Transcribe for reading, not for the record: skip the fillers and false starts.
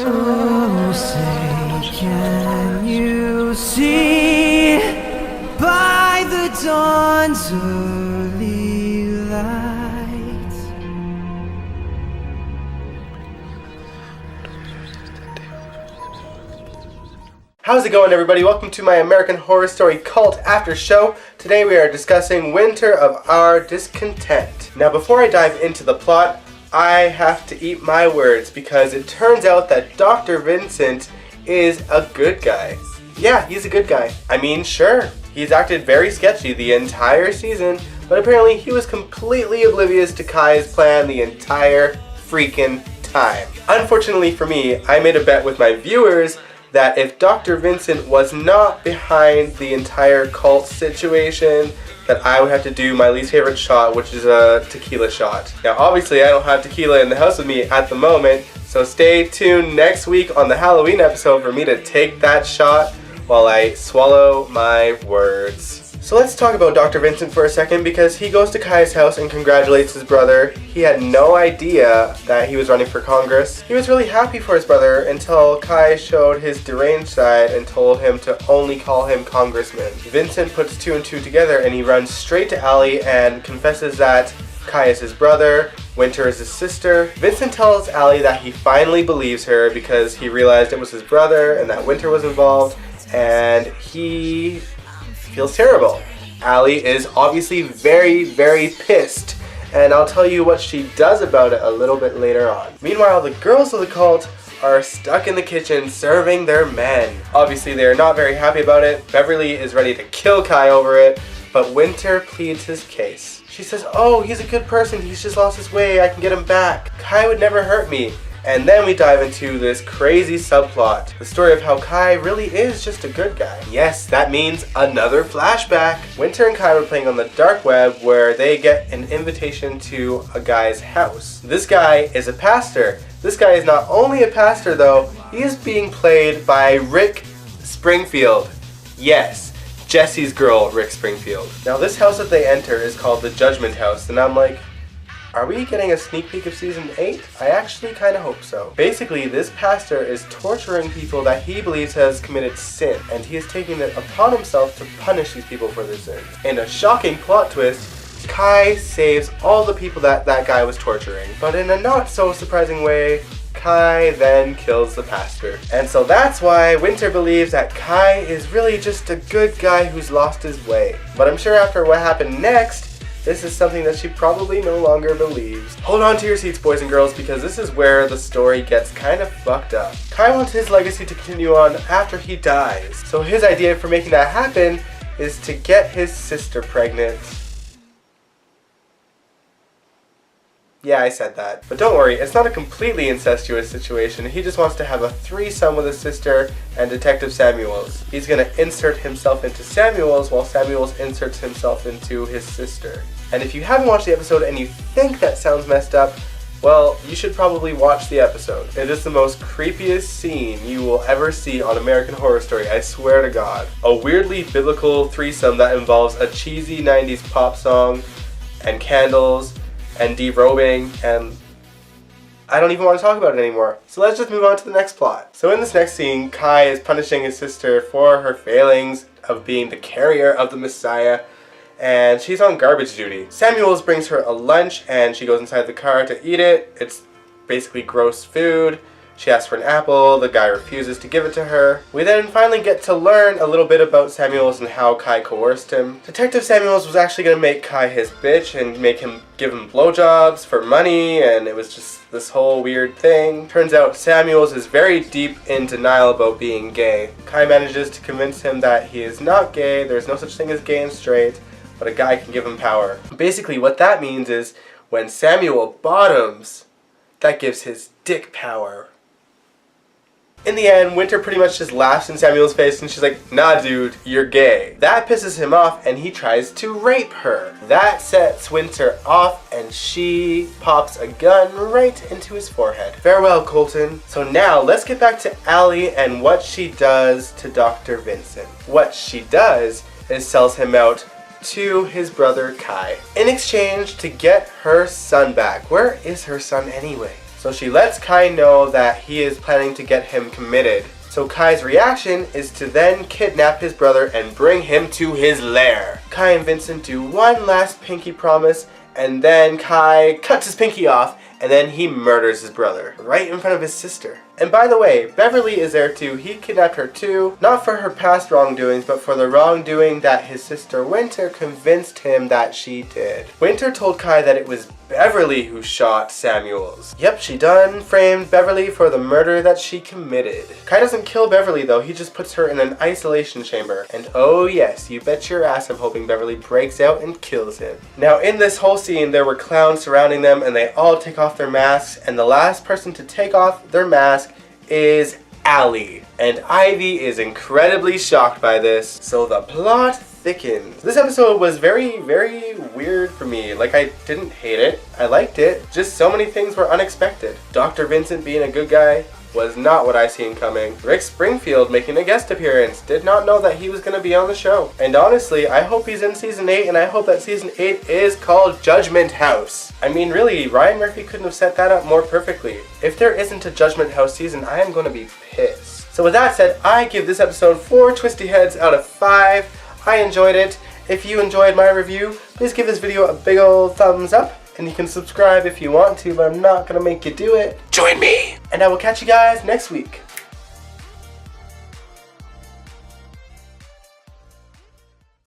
Oh, say, can you see by the dawn's early light? How's it going, everybody? Welcome to my American Horror Story Cult After Show. Today we are discussing Winter of Our Discontent. Now, before I dive into the plot, I have to eat my words because it turns out that Dr. Vincent is a good guy. Yeah, he's a good guy. I mean, sure, he's acted very sketchy the entire season, but apparently he was completely oblivious to Kai's plan the entire freaking time. Unfortunately for me, I made a bet with my viewers that if Dr. Vincent was not behind the entire cult situation, that I would have to do my least favorite shot, which is a tequila shot. Now obviously I don't have tequila in the house with me at the moment, so stay tuned next week on the Halloween episode for me to take that shot while I swallow my words. So let's talk about Dr. Vincent for a second, because he goes to Kai's house and congratulates his brother. He had no idea that he was running for Congress. He was really happy for his brother until Kai showed his deranged side and told him to only call him congressman. Vincent puts two and two together and he runs straight to Allie and confesses that Kai is his brother, Winter is his sister. Vincent tells Allie that he finally believes her because he realized it was his brother and that Winter was involved, and he feels terrible. Allie is obviously very, very pissed, and I'll tell you what she does about it a little bit later on. Meanwhile, the girls of the cult are stuck in the kitchen serving their men. Obviously, they're not very happy about it. Beverly is ready to kill Kai over it, but Winter pleads his case. She says, "Oh, he's a good person. He's just lost his way. I can get him back. Kai would never hurt me." And then we dive into this crazy subplot, the story of how Kai really is just a good guy. Yes, that means another flashback. Winter and Kai were playing on the dark web where they get an invitation to a guy's house. This guy is a pastor. This guy is not only a pastor though, he is being played by Rick Springfield. Yes, Jesse's girl, Rick Springfield. Now this house that they enter is called the Judgment House, and I'm like, are we getting a sneak peek of season 8? I actually kind of hope so. Basically, this pastor is torturing people that he believes has committed sin, and he is taking it upon himself to punish these people for their sins. In a shocking plot twist, Kai saves all the people that guy was torturing. But in a not so surprising way, Kai then kills the pastor. And so that's why Winter believes that Kai is really just a good guy who's lost his way. But I'm sure after what happened next, this is something that she probably no longer believes. Hold on to your seats, boys and girls, because this is where the story gets kind of fucked up. Kai wants his legacy to continue on after he dies. So his idea for making that happen is to get his sister pregnant. Yeah, I said that. But don't worry, it's not a completely incestuous situation. He just wants to have a threesome with his sister and Detective Samuels. He's gonna insert himself into Samuels while Samuels inserts himself into his sister. And if you haven't watched the episode and you think that sounds messed up, well, you should probably watch the episode. It is the most creepiest scene you will ever see on American Horror Story, I swear to God. A weirdly biblical threesome that involves a cheesy 90s pop song and candles and derobing, and I don't even want to talk about it anymore. So let's just move on to the next plot. So in this next scene, Kai is punishing his sister for her failings of being the carrier of the Messiah, and she's on garbage duty. Samuels brings her a lunch and she goes inside the car to eat it. It's basically gross food. She asks for an apple, the guy refuses to give it to her. We then finally get to learn a little bit about Samuels and how Kai coerced him. Detective Samuels was actually going to make Kai his bitch and give him blowjobs for money, and it was just this whole weird thing. Turns out Samuels is very deep in denial about being gay. Kai manages to convince him that he is not gay, there's no such thing as gay and straight, but a guy can give him power. Basically what that means is when Samuel bottoms, that gives his dick power. In the end, Winter pretty much just laughs in Samuel's face and she's like, "Nah dude, you're gay." That pisses him off and he tries to rape her. That sets Winter off and she pops a gun right into his forehead. Farewell, Colton. So now let's get back to Allie and what she does to Dr. Vincent. What she does is sells him out to his brother Kai in exchange to get her son back. Where is her son anyway? So she lets Kai know that he is planning to get him committed. So Kai's reaction is to then kidnap his brother and bring him to his lair. Kai and Vincent do one last pinky promise, and then Kai cuts his pinky off, and then he murders his brother right in front of his sister. And by the way, Beverly is there too. He kidnapped her too, not for her past wrongdoings, but for the wrongdoing that his sister Winter convinced him that she did. Winter told Kai that it was Beverly who shot Samuels. Yep, she done framed Beverly for the murder that she committed. Kai doesn't kill Beverly though, he just puts her in an isolation chamber. And oh yes, you bet your ass I'm hoping Beverly breaks out and kills him. Now in this whole scene, there were clowns surrounding them and they all take off their masks, and the last person to take off their mask is Allie. And Ivy is incredibly shocked by this, so the plot thickens. This episode was very, very weird for me. Like, I didn't hate it, I liked it, just so many things were unexpected. Dr. Vincent being a good guy was not what I seen coming. Rick Springfield making a guest appearance, did not know that he was going to be on the show. And honestly, I hope he's in season 8, and I hope that season 8 is called Judgment House. I mean, really, Ryan Murphy couldn't have set that up more perfectly. If there isn't a Judgment House season, I am going to be pissed. So with that said, I give this episode 4 twisty heads out of 5. I enjoyed it. If you enjoyed my review, please give this video a big old thumbs up. And you can subscribe if you want to, but I'm not going to make you do it. Join me! And I will catch you guys next week.